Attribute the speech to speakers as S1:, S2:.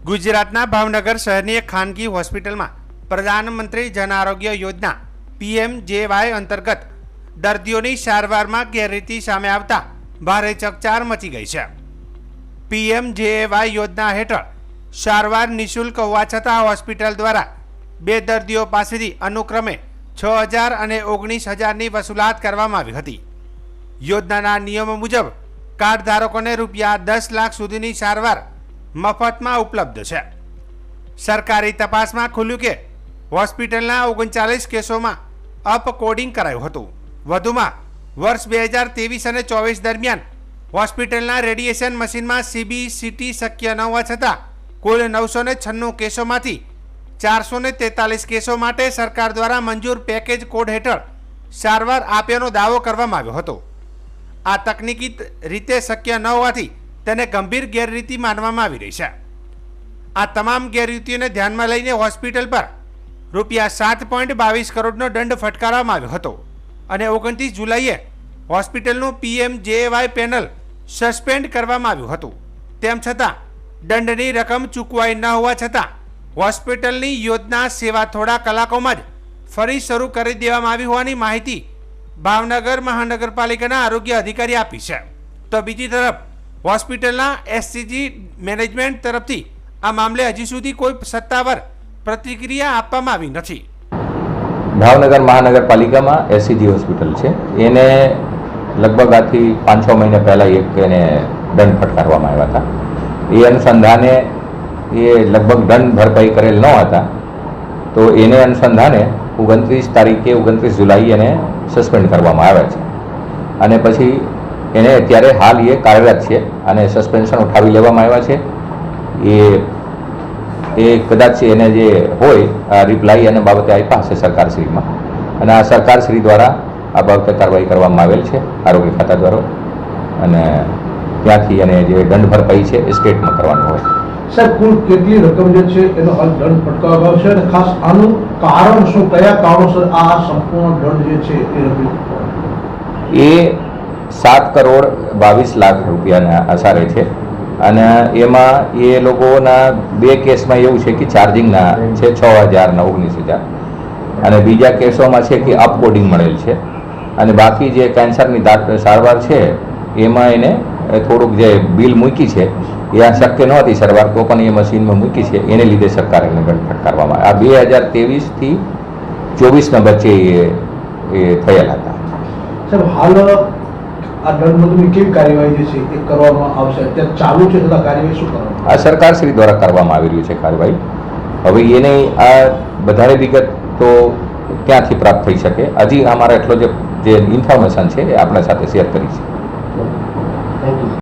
S1: ગુજરાતના ભાવનગર શહેરની એક ખાનગી હોસ્પિટલમાં પ્રધાનમંત્રી જન આરોગ્ય યોજના PMJY અંતર્ગત દર્દીઓની સારવારમાં ગેરરીતિ સામે આવતા ભારે ચકચાર મચી ગઈ છે। PMJY યોજના હેઠળ સારવાર નિઃશુલ્ક હોવા છતાં હોસ્પિટલ દ્વારા બે દર્દીઓ પાસેથી અનુક્રમે 6,000 અને 19,000ની વસૂલાત કરવામાં આવી હતી। યોજનાના નિયમો મુજબ કાર્ડ ધારકોને રૂપિયા 10 લાખ સુધીની સારવાર મફતમાં ઉપલબ્ધ છે। સરકારી તપાસમાં ખુલ્યું કે હોસ્પિટલના 39 કેસોમાં અપકોડિંગ કરાયું હતું। વધુમાં વર્ષ 2023 અને 24 દરમિયાન હોસ્પિટલના રેડિયેશન મશીનમાં CBCT શક્ય ન હોવા છતાં કુલ 996 કેસોમાંથી 443 કેસો માટે સરકાર દ્વારા મંજૂર પેકેજ કોડ હેઠળ સારવાર આપ્યાનો દાવો કરવામાં આવ્યો હતો। આ તકનીકી રીતે શક્ય ન હોવાથી તેને ગંભીર ગેરરીતિ માનવામાં આવી રહી છે। આ તમામ ગેરરીતિઓને ધ્યાનમાં લઈને હોસ્પિટલ પર રૂપિયા 7.22 કરોડનો દંડ ફટકારવામાં આવ્યો હતો અને 29 જુલાઈએ હોસ્પિટલનું PMJY પેનલ સસ્પેન્ડ કરવામાં આવ્યું હતું। તેમ છતાં દંડની રકમ ચૂકવાઈ ન હોવા છતાં હોસ્પિટલની યોજના સેવા થોડા કલાકોમાં જ ફરી શરૂ કરી દેવામાં આવી હોવાની માહિતી ભાવનગર મહાનગરપાલિકાના આરોગ્ય અધિકારી આપી છે। તો બીજી તરફ હોસ્પિટલના SCG મેનેજમેન્ટ તરફથી આ મામલે હજી સુધી કોઈ સત્તાવાર પ્રતિક્રિયા આપવામાં આવી નથી।
S2: ભાવનગર મહાનગરપાલિકામાં SCG હોસ્પિટલ છે, એને લગભગ આથી 5-6 મહિના પહેલાં એને દંડ ફટકારવામાં આવ્યા હતા। એ અનુસંધાને એ લગભગ દંડ ભરપાઈ કરેલ ન હતા, તો એને અનુસંધાને 29 જુલાઈ એને સસ્પેન્ડ કરવામાં આવ્યા છે અને પછી એને અત્યારે હાલ એ કાર્યરત છે અને સસ્પેન્શન ઉઠાવી લેવામાં આવ્યા છે। એ કદાચ એને જે હોય રિપ્લાય અને બાબતે આપ્યા હશે સરકારશ્રીમાં, અને આ સરકારશ્રી દ્વારા આ બાબતે કાર્યવાહી કરવામાં આવેલ છે આરોગ્ય ખાતા દ્વારા, અને ત્યાંથી એને જે દંડ ભરપાઈ છે એ સ્ટેટમાં કરવાનું હોય।
S3: સાહેબ, કુલ કેટલી રકમ જે છે એનો હાલ દંડ ફટકારવામાં આવશે અને ખાસ આનું કારણ શું, કયા કારણોસર આ સંપૂર્ણ દંડ જે છે એ રકમ
S2: એ 7,22 લાખ રૂપિયાના આસારે છે અને એમાં એ લોકોના બે કેસમાં એવું છે કે ચાર્જિંગના છે 6,000 અને 19,000, અને બીજા કેસોમાં છે કે અપકોડિંગ મળેલ છે, અને બાકી જે કેન્સરની સારવાર છે એમાં એને થોડુંક જે બિલ મૂકી છે એ આ શક્ય નહોતી સારવાર, તો પણ એ મશીનમાં મૂકી છે, એને લીધે સરકારે એને દંડ ફટકારવામાં આ 2023થી 24ના વચ્ચે એ થયેલા હતા।
S3: સાહેબ, હાલ આ દંડની કેવી કાર્યવાહી જે છે એ કરવામાં આવશે, અત્યારે ચાલુ છે તથા કાર્યવાહી શું કરવામાં
S2: આ સરકારશ્રી દ્વારા કરવામાં આવી રહ્યું છે કાર્યવાહી। હવે એને આ વધારે વિગત તો ક્યાંથી પ્રાપ્ત થઈ શકે, હજી અમારા એટલો જે ઇન્ફોર્મેશન છે એ આપણા સાથે શેર કરી છે।